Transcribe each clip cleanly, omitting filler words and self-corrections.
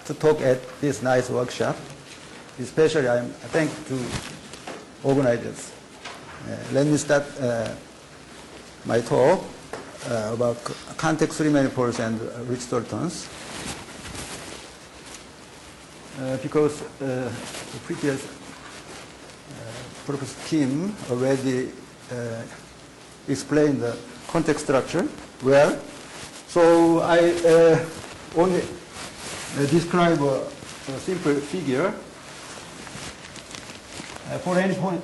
to talk at this nice workshop. Especially I'm thankful to organizers. Let me start my talk about context free manifolds and Ricci solitons. Because the previous Professor Kim already explained the context structure well. So I only describe a simple figure. For any point,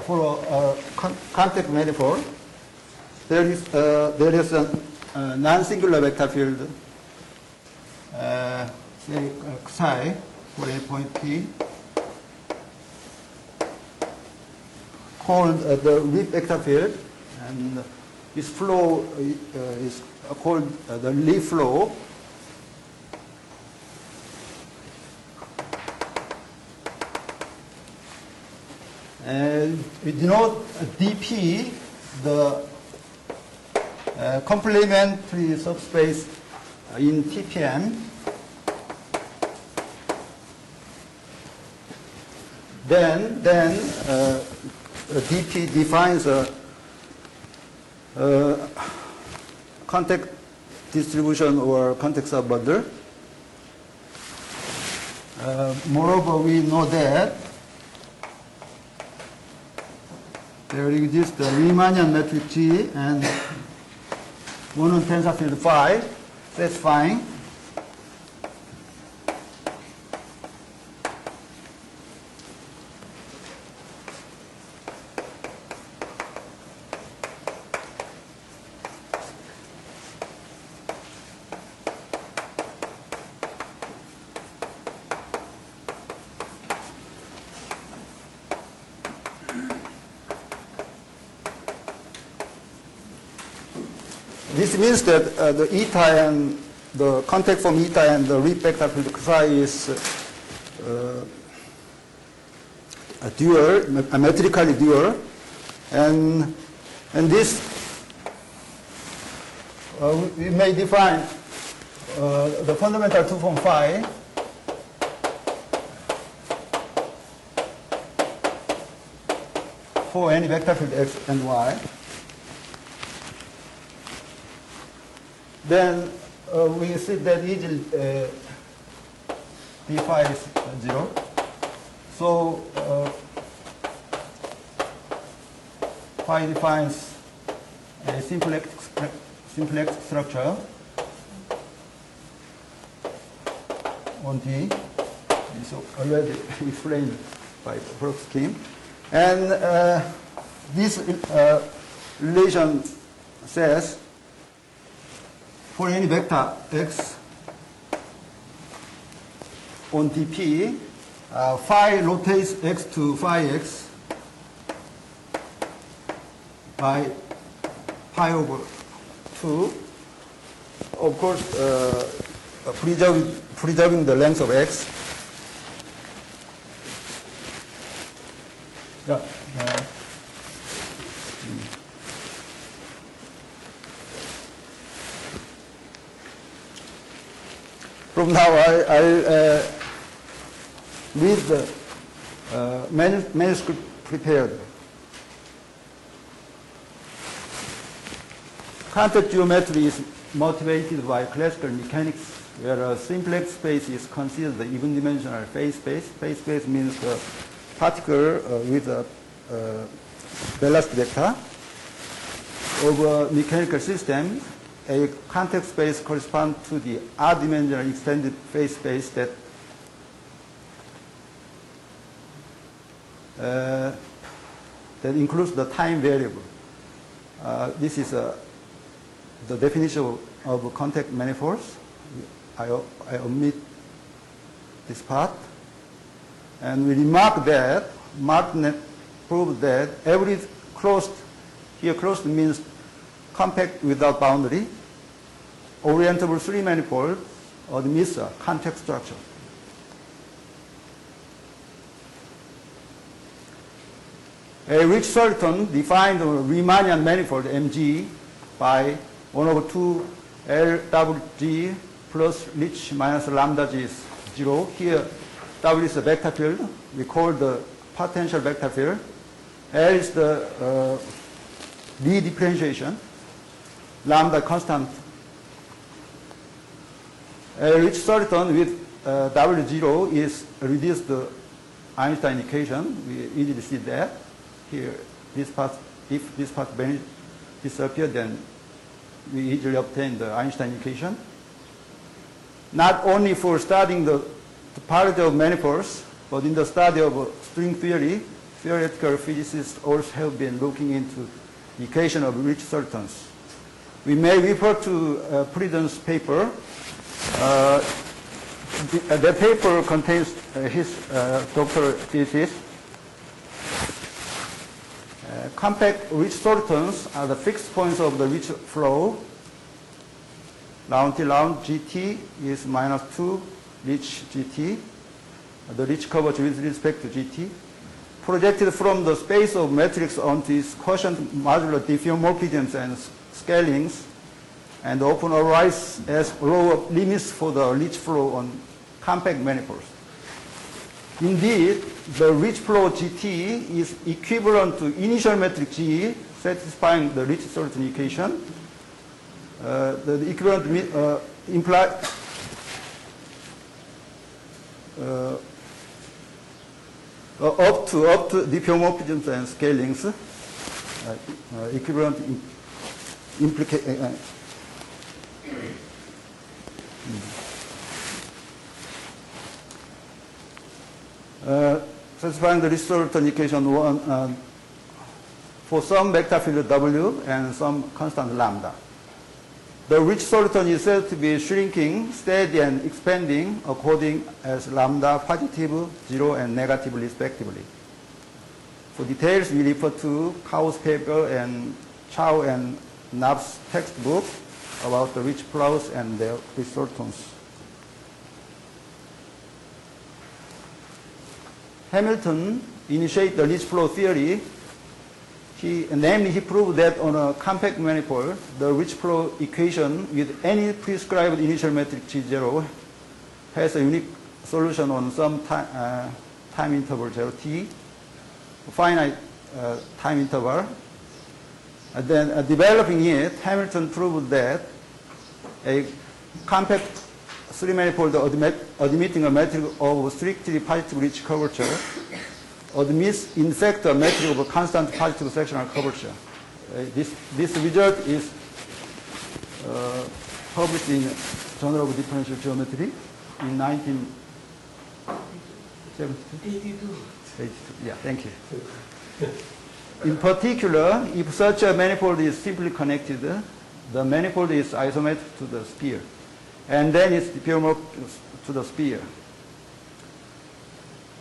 for a context manifold, there is a non-singular vector field, say psi, for any point P, called the Riemannian vector field, and this flow is called the Lie flow. And we denote dP, the complementary subspace in TPM. Then dP defines a context distribution or context of bundle. Moreover, we know that there exists the Riemannian matrix G and monon tensor field phi, satisfying this means that the eta and the context from eta and the Riemann vector field psi is a dual, metrically dual, and this we may define the fundamental two form phi for any vector field x and y. Then we see that easily d phi is 0. So phi defines a simplex structure on D. It's already explained by Professor Kim. And this relation says for any vector x on dP, phi rotates x to phi x by pi over 2. Of course, preserving the length of x. Yeah. From now, I'll read the manuscript prepared. Context geometry is motivated by classical mechanics, where a simplex space is considered the even-dimensional phase space. Phase space means the particle with a velocity vector of a mechanical system. A context space corresponds to the odd-dimensional extended phase space that includes the time variable. This is the definition of context manifolds. I omit this part. And we remark that, prove that every closed, here closed means compact without boundary, orientable three manifold admits a context structure. A Ricci soliton defined a Riemannian manifold Mg by 1 over 2 LWG plus Ricci minus lambda G is 0. Here, W is the vector field. We call the potential vector field. L is the D differentiation. Lambda constant. Ricci soliton with W0 is reduced the Einstein equation. We easily see that. Here, this part, if this part disappears, then we easily obtain the Einstein equation. Not only for studying the topology of manifolds, but in the study of string theory, theoretical physicists also have been looking into the equation of Ricci solitons. We may refer to Pridden's paper. The paper contains his doctoral thesis. Compact Ricci solitons are the fixed points of the Ricci flow. Round till round GT is minus 2 Ricci GT. The Ricci curvature with respect to GT. Projected from the space of matrix onto its quotient modular diffeomorphisms and scalings, and often arise as row of limits for the Ricci flow on compact manifolds. Indeed, the Ricci flow GT is equivalent to initial matrix G satisfying the Ricci soliton equation. The equivalent implies up to diffeomorphisms and scalings. Equivalent satisfying the Ricci soliton equation 1 for some vector field W and some constant lambda. The Ricci soliton is said to be shrinking, steady, and expanding according as lambda positive, 0, and negative respectively. For details, we refer to Kao's paper and Chow and Knapp's textbook about the Ricci flows and their Ricci solitons. Hamilton initiated the Ricci flow theory. Namely, he proved that on a compact manifold, the Ricci flow equation with any prescribed initial matrix G0 has a unique solution on some time interval 0t, finite time interval. And then developing it, Hamilton proved that a compact three-manifold admitting a matrix of strictly positive Ricci curvature admits in fact a matrix of a constant positive sectional curvature. This result is published in Journal of Differential Geometry in 1982. Yeah, thank you. In particular, if such a manifold is simply connected, the manifold is isometric to the sphere, and then it's diffeomorphic to the sphere.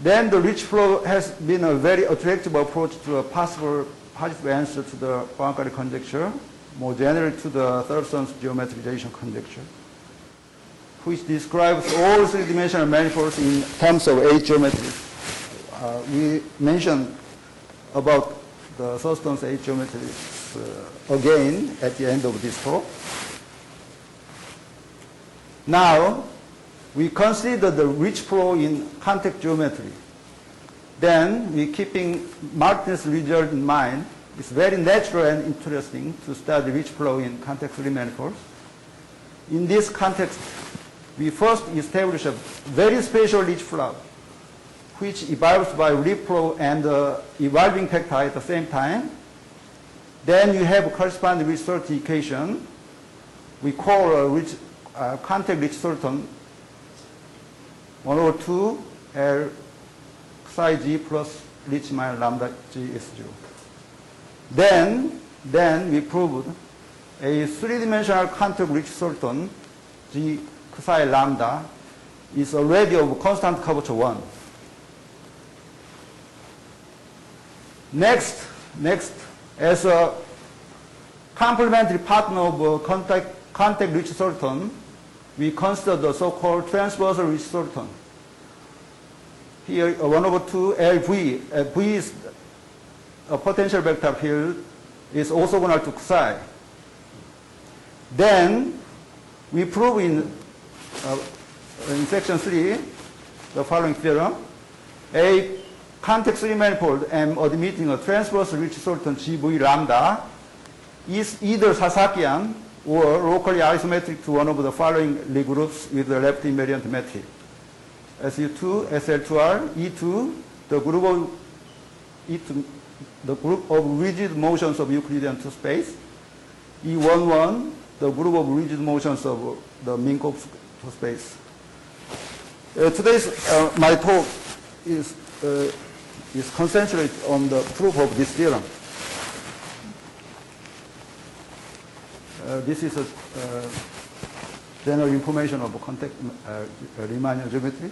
Then the Ricci flow has been a very attractive approach to a possible positive answer to the Poincare conjecture, more generally to the Thurston's geometrization conjecture, which describes all three-dimensional manifolds in terms of H geometries. We mentioned about the Thurston's H geometries again at the end of this talk. Now, we consider the Ricci flow in contact geometry. Then, we keeping Martin's result in mind, it's very natural and interesting to study Ricci flow in contact free manifolds. In this context, we first establish a very special Ricci flow, which evolves by Ricci flow and evolving factor at the same time. Then you have a corresponding Ricci soliton equation. We call a contact Ricci soliton 1 over 2 L psi G plus Ricci minus lambda G is 0. Then we proved a three-dimensional contact Ricci soliton G psi lambda is already of constant curvature 1. Next, as a complementary partner of contact Ricci soliton, we consider the so-called transversal Ricci soliton. Here, 1 over 2 LV. V is a potential vector field, is orthogonal to psi. Then we prove in section 3 the following theorem. A context Riemann manifold M admitting a transverse Ricci soliton GV lambda is either Sasakian or locally isometric to one of the following Lie groups with the left invariant metric. SU2, SL2R, E2, the group of rigid motions of Euclidean two space. E11, the group of rigid motions of the Minkov two space. Today's my talk is concentrated on the proof of this theorem. This is a general information of contact Riemannian geometry.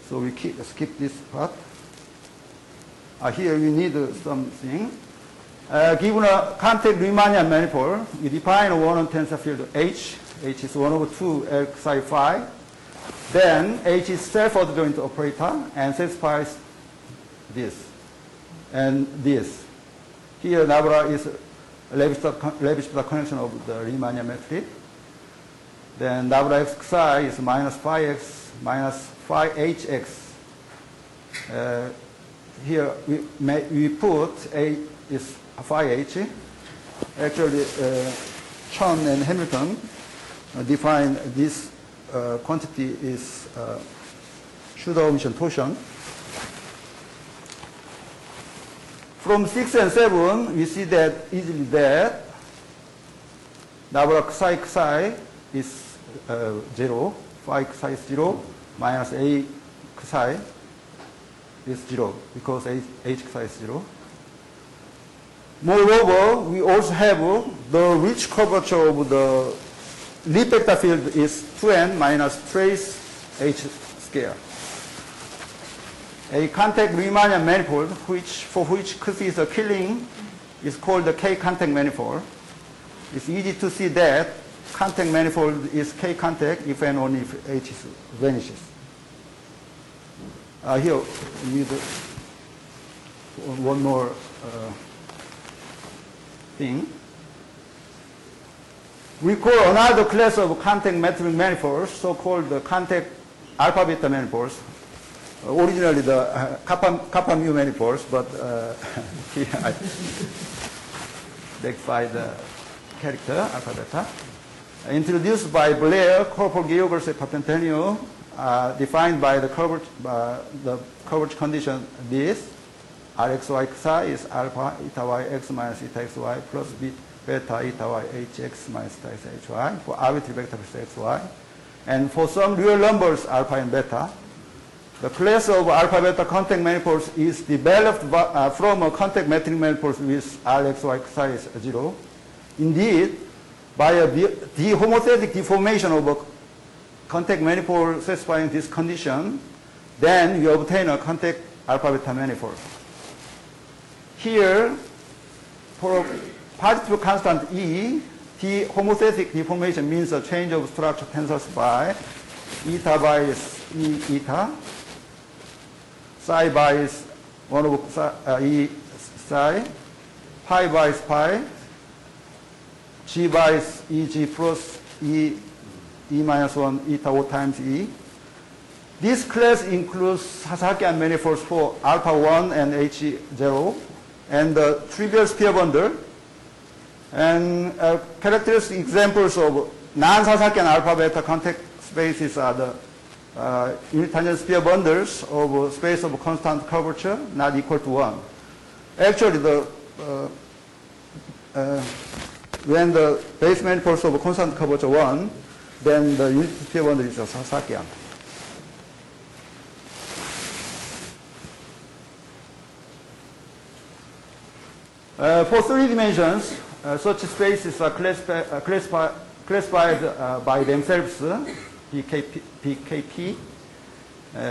So we skip this part. Here we need something. Given a contact Riemannian manifold, we define a one-on tensor field H. H is 1 over 2 L psi phi. Then H is self-adjoint operator and satisfies this and this. Here Nabla is Levi-Strauss connection of the Riemannian metric. Then Nabla x psi is minus phi x minus phi hx. Here we put A is phi h. Actually, Chonnam and Hamilton define this quantity is pseudo-omission torsion. From 6 and 7, we see that easily that Nabla psi is 0, phi psi is 0, minus A psi is 0 because H psi is 0. Moreover, we also have the Ricci curvature of the Lie vector field is 2n minus trace H square. A contact Riemannian manifold for which K is a killing is called the K contact manifold. It's easy to see that contact manifold is K contact if and only if H vanishes. Here we need one more thing. We call another class of contact metric manifolds, so-called the contact alpha beta manifolds. Originally the kappa mu manifolds, but here I rectify the character alpha beta. Introduced by Blair, Corporal Georges Patentenio, defined by the curvature condition this. Rxy psi is alpha eta y x minus eta xy plus beta eta y hx minus eta x hy for arbitrary vector space xy. And for some real numbers alpha and beta, the class of alpha beta contact manifolds is developed from a contact metric manifold with Rxy psi is 0. Indeed, by a homothetic deformation of a contact manifold satisfying this condition, then we obtain a contact alpha beta manifold. Here, for a positive constant E, the homothetic deformation means a change of structure tensors by eta by is E eta, psi by is 1 over E psi, pi by is pi, G by is EG plus E minus 1 eta O times E. This class includes Sasakian manifolds for alpha 1 and H0 and the trivial sphere bundle. And characteristic examples of non-Sasakian alpha beta contact spaces are the unit tangent sphere bundles of space of constant curvature not equal to 1. Actually, when the base manifolds of constant curvature 1, then the unit sphere bundle is a Sasakian. For 3 dimensions, such spaces are classified by themselves, PKP,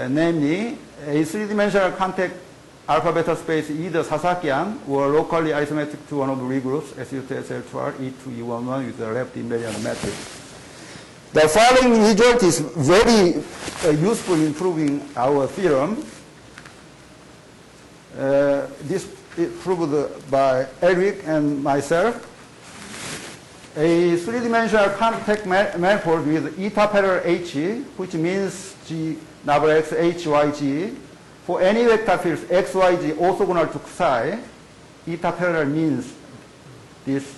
namely a 3-dimensional contact alpha beta space either Sasakian or locally isometric to one of the Lie groups, SU2, SL2R, E2, E11 with the left invariant matrix. The following result is very useful in proving our theorem. This is proved by Eric and myself. a three-dimensional contact manifold with eta parallel H, which means G number X, H, Y, G. For any vector fields X, Y, G orthogonal to psi, eta parallel means this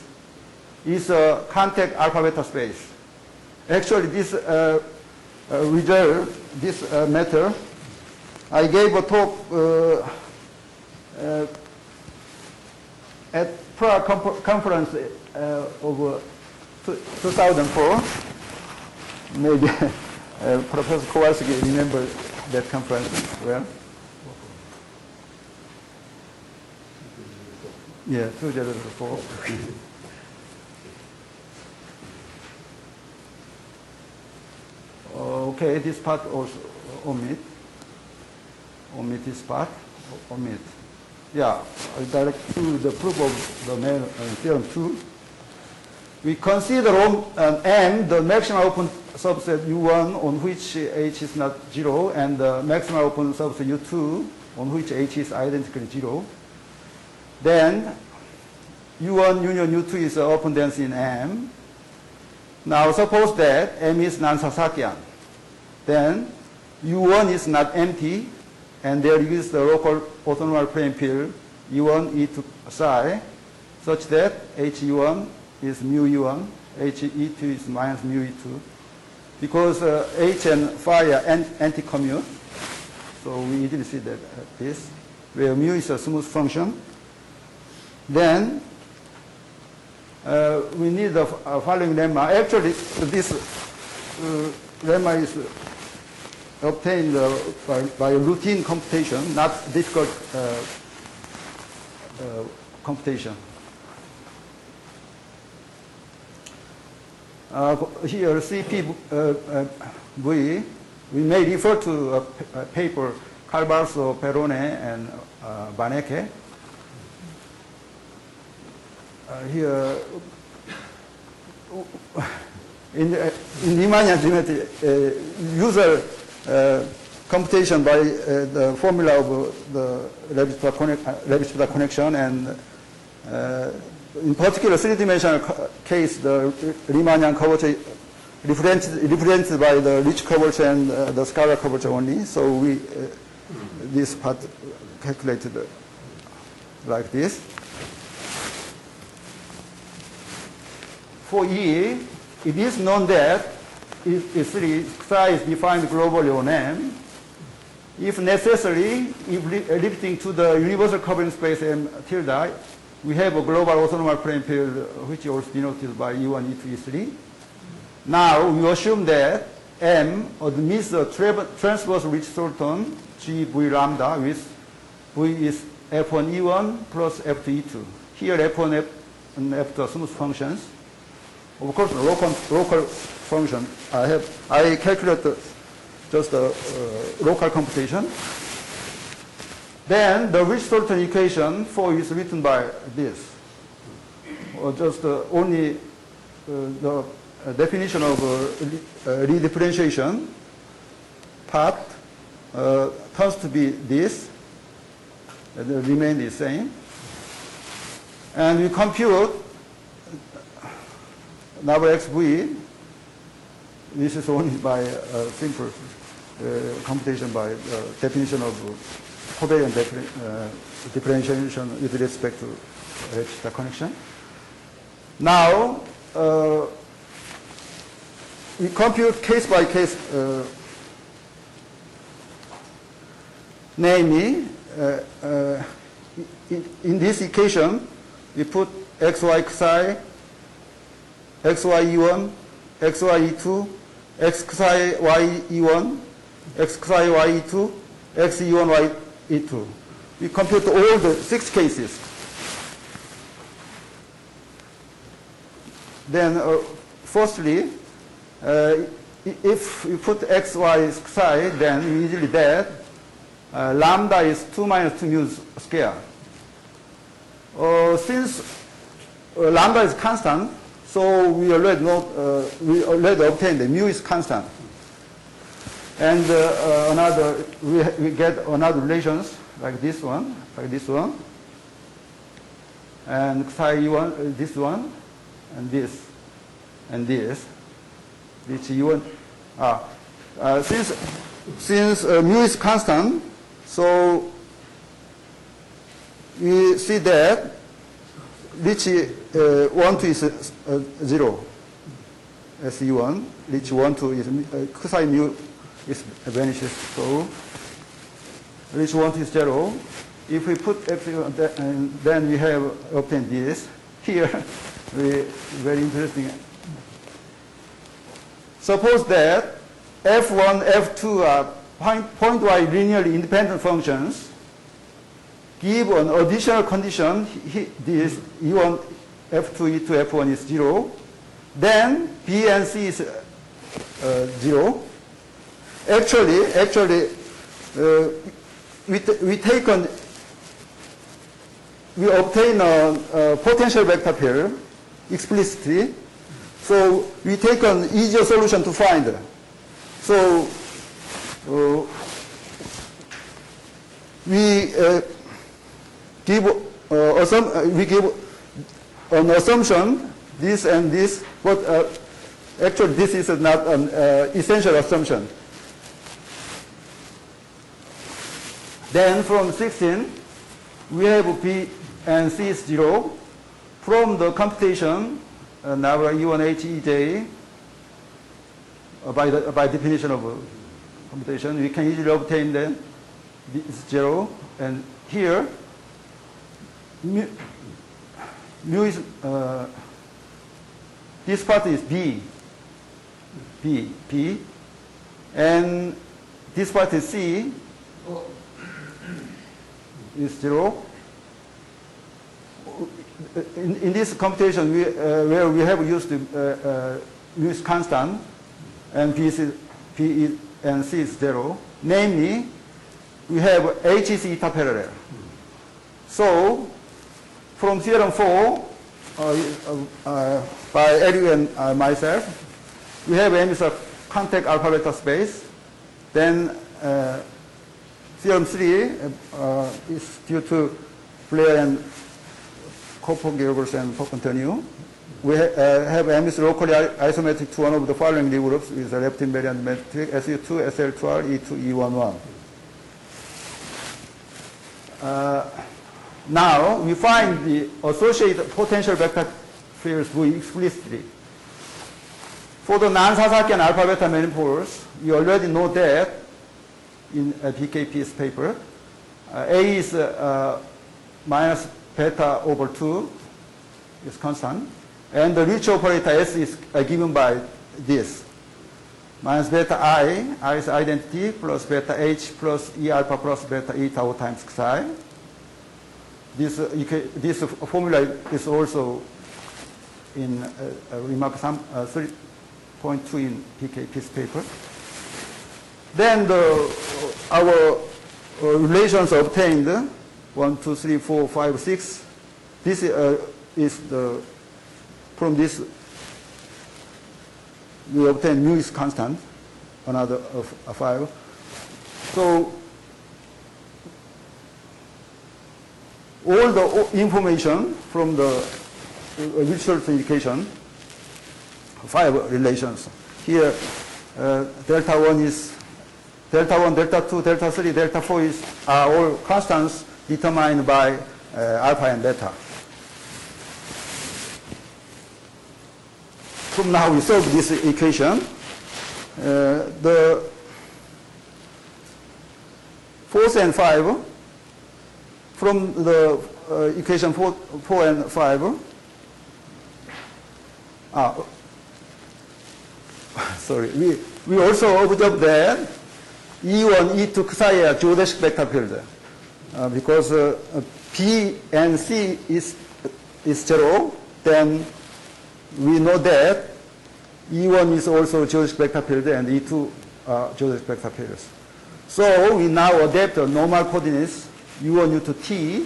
is a contact alpha beta space. Actually, this result, this matter, I gave a talk at Prague conference of 2004. Maybe Professor Kowalski remember that conference well. Yeah, 2004. Okay, this part also omit this part, omit. Yeah, I'll direct to the proof of the theorem 2. We consider M the maximum open subset U1 on which H is not 0 and the maximum open subset U2 on which H is identically 0. Then U1 union U2 is an open density in M. Now suppose that M is non-Sasakian. Then U1 is not empty and there exists the local orthonormal plane field U1 E to psi such that HU1 is mu U1, HE2 is minus mu E2 because H and phi are anti-commute. So we easily see that this where mu is a smooth function. Then we need the following lemma. Actually, this lemma is obtained by routine computation, not difficult computation. Here, CPV, we may refer to a paper Calvarso, Perrone, and Baneke. Here, in Riemannian geometry, usual computation by the formula of the Levi-Strauss connection, and in particular, three-dimensional case, the Riemannian curvature represented by the Ricci curvature and the scalar curvature only. So we this part calculated like this. For E, it is known that if psi is defined globally on M, if necessary, if lifting to the universal covering space M tilde, we have a global orthonormal plane field which is also denoted by E1, E2, E3. Now we assume that M admits a transverse Ricci soliton GV lambda with V is F1 E1 plus F2 E2. Here F1 and F2 are smooth functions. Of course, local function. I calculate just a local computation. Then the Ricci soliton equation for is written by this, or just only the definition of redifferentiation part turns to be this, and remain the same. And we compute number xv. This is only by simple computation by definition of covariant differentiation with respect to the connection. Now we compute case by case, namely in this equation we put xy psi, xy e1, xy e2, xy y e1, xy y e2, x e1 y e2. We compute all the 6 cases. Then firstly, if you put x, y psi, then you easily that lambda is 2 minus 2 mu square. Since lambda is constant, so we already obtained the mu is constant. And we get another relations like this one, and psi e1, this one, and this. and this, which U1. Since mu is constant, so we see that Ricci 1, 2 is 0 as U1. Ricci 1, 2 is cosine mu is vanishes. So Ricci 1, 2 is 0. If we put epsilon, and then we have obtained this. Here, very interesting. Suppose that F1, F2 are point-wise linearly independent functions. Give an additional condition, this E1, F2, E2, F1 is 0. Then B and C is 0. Actually, we obtain a potential vector pair explicitly. So we take an easier solution to find. So we give an assumption, this and this, but actually this is not an essential assumption. Then from 16, we have B and C is 0. From the computation, now E1H, EJ, by definition of computation, we can easily obtain then it's 0. And here, mu is, this part is B, and this part is C, is 0. In this computation, where we have used mu is constant, and P and C is 0, namely, we have H is eta parallel. So, from theorem 4, by Eliu and myself, we have M is a contact alpha vector space. Then theorem 3 is due to Blair and Koppel-Gilbert and Pocantonio. We have M is locally isometric to one of the following Lie groups with a left invariant metric SU2, SL12, E2, E11. Now we find the associated potential vector pairs very explicitly. For the non-Sasakian alpha beta manifolds, we already know that in BKP's paper, A is minus beta over 2 is constant, and the Ricci operator S is given by this. Minus beta I is identity, plus beta H plus E alpha plus beta E tau times psi. This formula is also in remark 3.2 in PKP's paper. Then our relations obtained 1, 2, 3, 4, 5, 6. This is from this we obtain mu is constant, another of 5. So all the information from the visual indication, 5 relations. Here, delta 1 is delta 1, delta 2, delta 3, delta 4 are all constants determined by alpha and beta. From now we solve this equation. The 4 and 5, from the equation 4 and 5, sorry, we also observe that E1, E2 psi are geodesic vector field. Because B and C is 0, then we know that E1 is also geodesic vector field and E2 are geodesic vector fields. So we now adapt the normal coordinates U1, U2, T,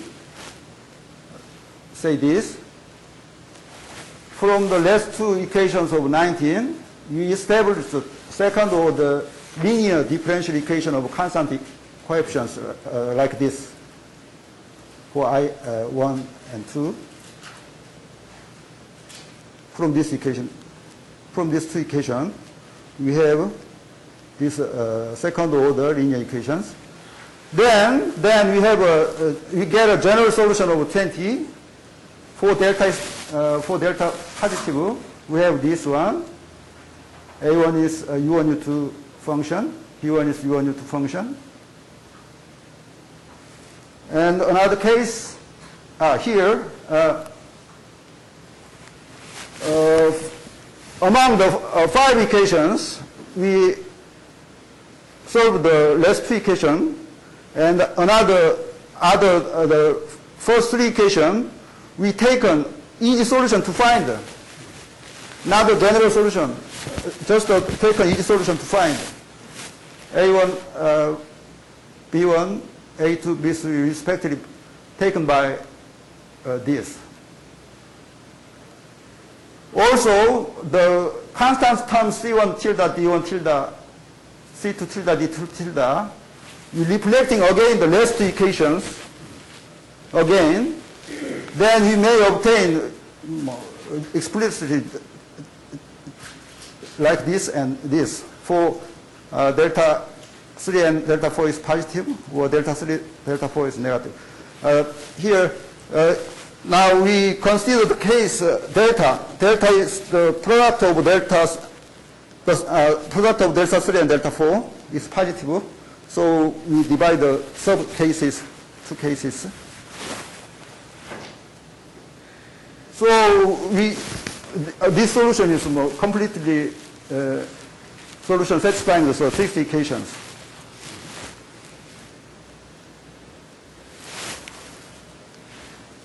say this. From the last two equations of 19, we establish the second order linear differential equation of constant coefficients like this for I1 and 2 from this equation. from these two equations, we have this second order linear equations. Then we have we get a general solution of 20 for delta positive. We have this one. A1 is a U1 U2 function. B1 is U1 U2 function. And another case here. Among the 5 equations, we solve the last 2 equations, and the first 3 equations, we take an easy solution to find, not a general solution, just take an easy solution to find. A1, B1, A2, B3, respectively, taken by this. Also, the constant term C1 tilde, D1 tilde, C2 tilde, D2 tilde, we reflecting again the last 2 equations again, then we may obtain explicitly like this and this. For delta 3 and delta 4 is positive, or delta 3, delta 4 is negative. Here, now we consider the case delta. Delta is the product of deltas, product of delta 3 and delta 4 is positive. So we divide the sub-cases, 2 cases. So this solution is completely solution satisfying the 60 equations.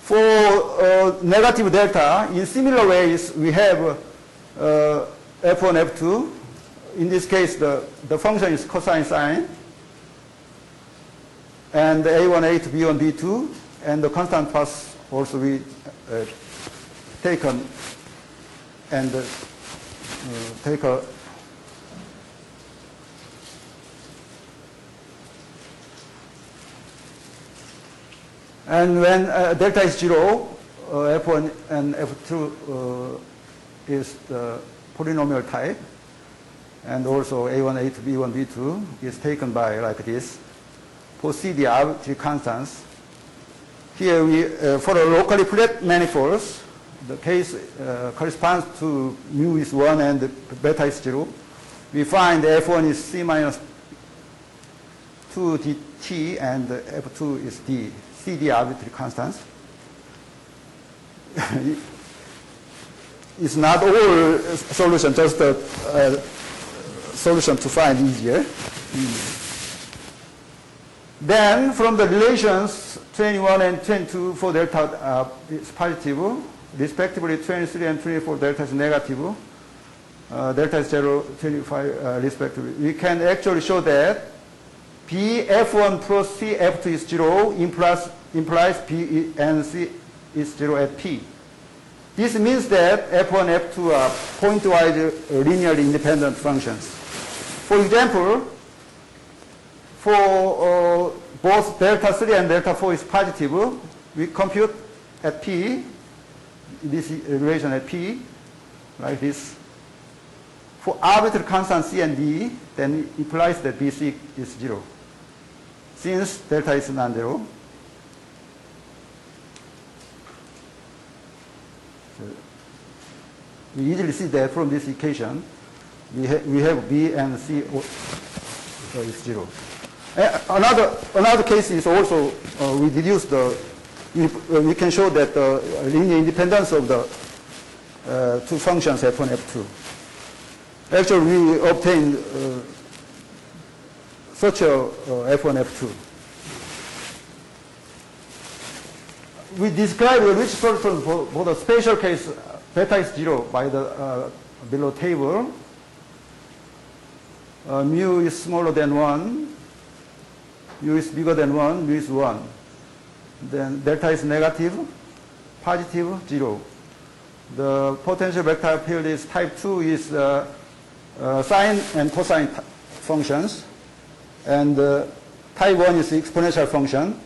For negative delta, in similar ways, we have F1, F2. In this case, the function is cosine sine. And A1, A2, B1, B2. And the constant path also we taken and take a and when delta is 0, F1 and F2 is the polynomial type, and also A1, A2, B1, B2 is taken by like this. For C, the arbitrary constants. Here we, for a locally flat manifolds, the case corresponds to mu is 1 and beta is 0. We find F1 is C minus 2 dt and F2 is D. C, D arbitrary constants. It's not all solution, just a solution to find easier. Then from the relations 21 and 22 for delta is positive, respectively 23 and 24 delta is negative, delta is 0, 25 respectively. We can actually show that B F1 plus C F2 is 0 implies B and C is 0 at P. This means that F1 F2 are point-wise linearly independent functions. For example, for both delta 3 and delta 4 is positive, we compute at P, this relation at P, like this. For arbitrary constant C and D, then it implies that BC is 0, since delta is non-zero. So we easily see that from this equation, we have B and C is 0. Another case is also we deduce we can show that the linear independence of the 2 functions F1, F2. Actually, we obtained such a F1, F2. We describe the Ricci solution for the special case beta is 0 by the below table. Mu is smaller than 1. U is bigger than 1, mu is 1. Then delta is negative, positive, 0. The potential vector field is type 2 is sine and cosine functions. And type 1 is the exponential function.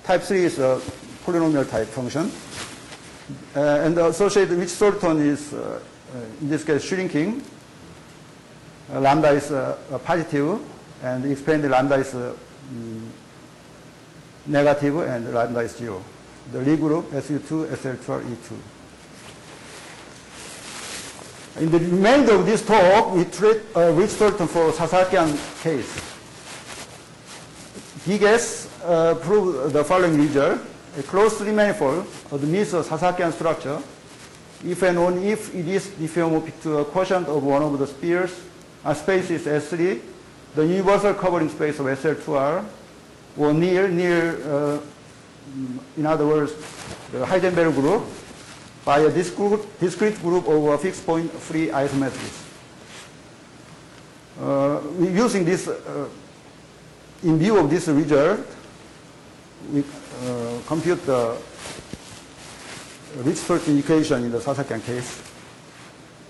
Type 3 is a polynomial type function. And the associated Ricci soliton is in this case, shrinking. Lambda is positive, and expanded lambda is negative, and lambda is 0. The Lie group SU2, SL2 are E2. In the remainder of this talk, we treat Ricci solution for Sasakian case. Giges proved the following result. A closed Lie manifold admits a Sasakian structure if and only if it is diffeomorphic to a quotient of one of the spheres. Space is S3. The universal covering space of SL2R, or near, in other words, the Heisenberg group, by a discrete group over a fixed point free isometries. Using this, in view of this result, we compute the Ricci solution equation in the Sasakian case.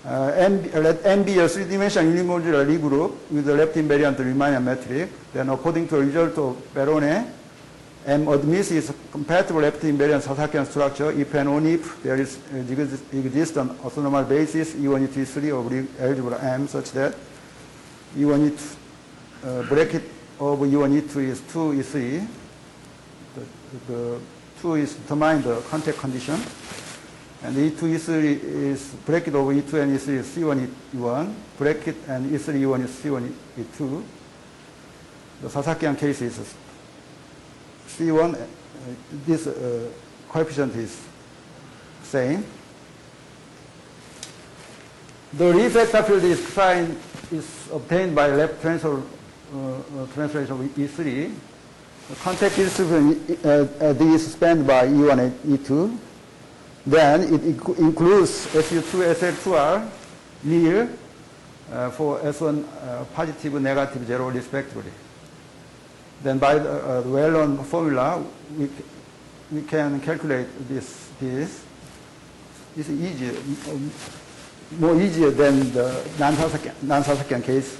Let M be a three-dimensional unimodular Lie group with a left invariant Riemannian metric. Then, according to a result of Berone, M admits is compatible left invariant Sasakian structure if and only if there is exists an orthonormal basis E1, E2, E3 of algebra M such that E1, E2 bracket of E1, E2 is 2, E3. The 2 is determined the contact condition. And E2, E3 is bracket over E2 and E3 is C1, E1. Bracket and E3, E1 is C1, E2. The Sasakian case is C1. This coefficient is same. The Lie vector field is obtained by left translation of E3. The contact distribution D is spanned by E1 and E2. Then it includes SU2, SL2R near for S1 positive, negative, 0 respectively. Then by the well-known formula, we can calculate this. This is easier, more easier than the non-Sasakian case.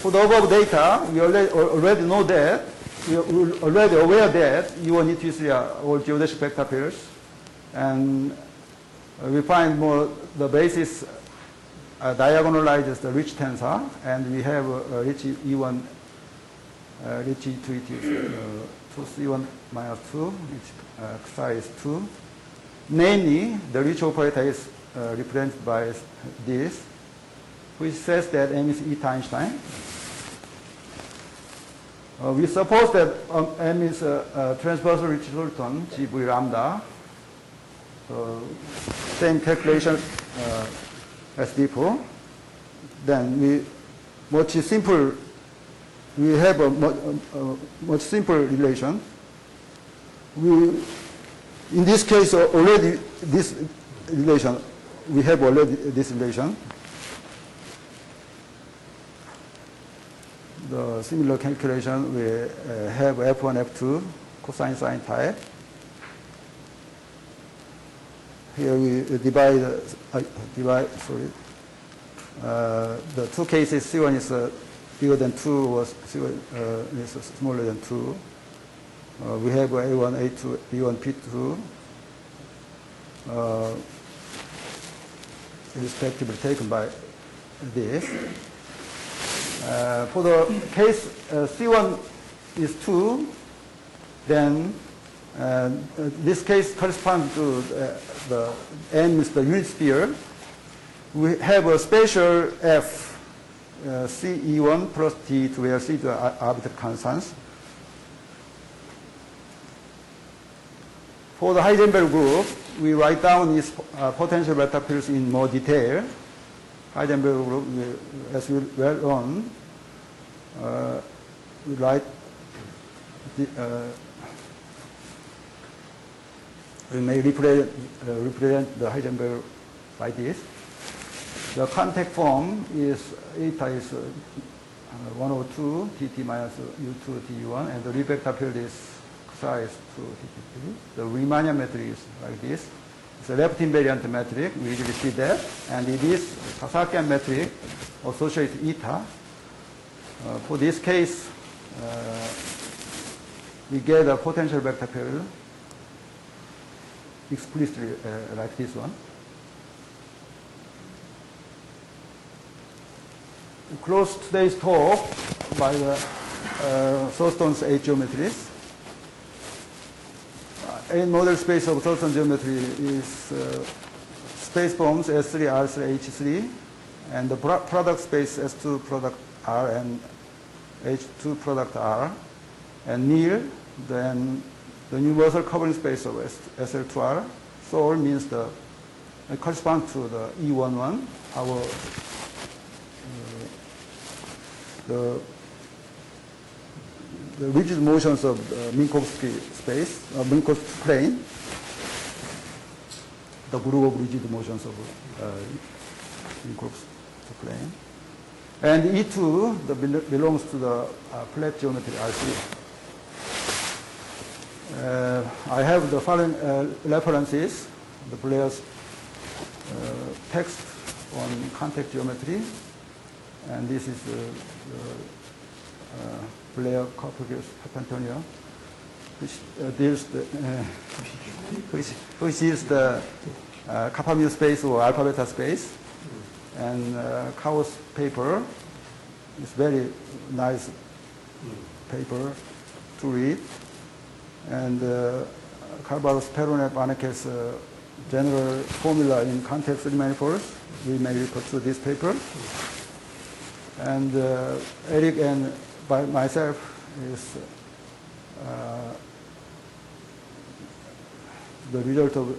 For the above data, we already know that. We are already aware that E1, E2, E3 are all geodesic vector pairs, and we find more the basis diagonalizes the Ricci tensor, and we have Ricci E1, Ricci 2, E2, 2C1 minus 2, which psi is 2. Namely, the Ricci operator is represented by this, which says that M is eta Einstein. We suppose that M is a transversal Ricci solution, GV lambda. Same calculation as before. Then we have a much simple relation. In this case, already this relation, we have already this relation. The similar calculation, we have F1, F2, cosine sine type. Here we divide the two cases, C1 is bigger than 2, or C1 is smaller than 2. We have A1, A2, B1, P2, respectively taken by this. For the case C1 is 2, then this case corresponds to the M is the unit sphere. We have a spatial F, CE1 plus T2, where C is the arbitrary constants. For the Heisenberg group, we write down its potential vector fields in more detail. Heisenberg group, as we well known, we write we may represent the Heisenberg like this. The contact form is eta is 102 Tt minus U2 T1, and the Lie vector field is psi is 2 Tt. The Riemannian metric is like this. It's a left invariant metric. We usually see that, and it is Sasakian metric associated eta. For this case, we get a potential vector field explicitly like this one. close today's talk by the solitons H geometries. A model space of soliton geometry is space forms S3, R3, H3, and the product space S2 product R and H2 product R, and near then the universal covering space of SL2R. Sol means it corresponds to the E11, our the rigid motions of Minkowski space, Minkowski plane, the group of rigid motions of Minkowski plane. And E2 belongs to the flat geometry R3. I have the following references, the Blair's text on contact geometry, and this is Blair Copernicus Papantonio, which deals which is the kappa mu space or alpha beta space, and Kao's paper is very nice paper to read, and Carvalho's Peronet Barnek's general formula in context manifolds. We may refer to this paper. And Eric and by myself is the result of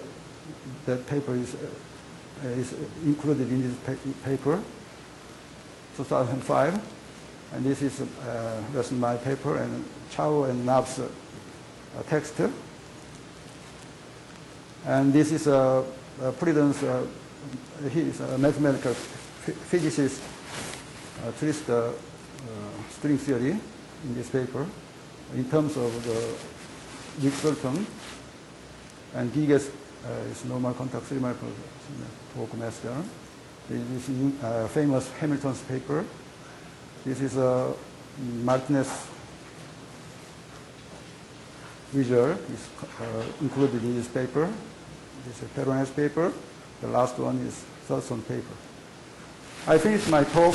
that paper is included in this paper, 2005. And this is that's my paper, and Chao and Nab's text. And this is Prudence, he is a mathematical physicist, treats the string theory in this paper in terms of the weak soliton, and Giges is normal contact three-manifold talk master. This is famous Hamilton's paper. This is Martinez visual is included in this paper. This is a Peronet's paper. The last one is Thurston paper. I finished my talk.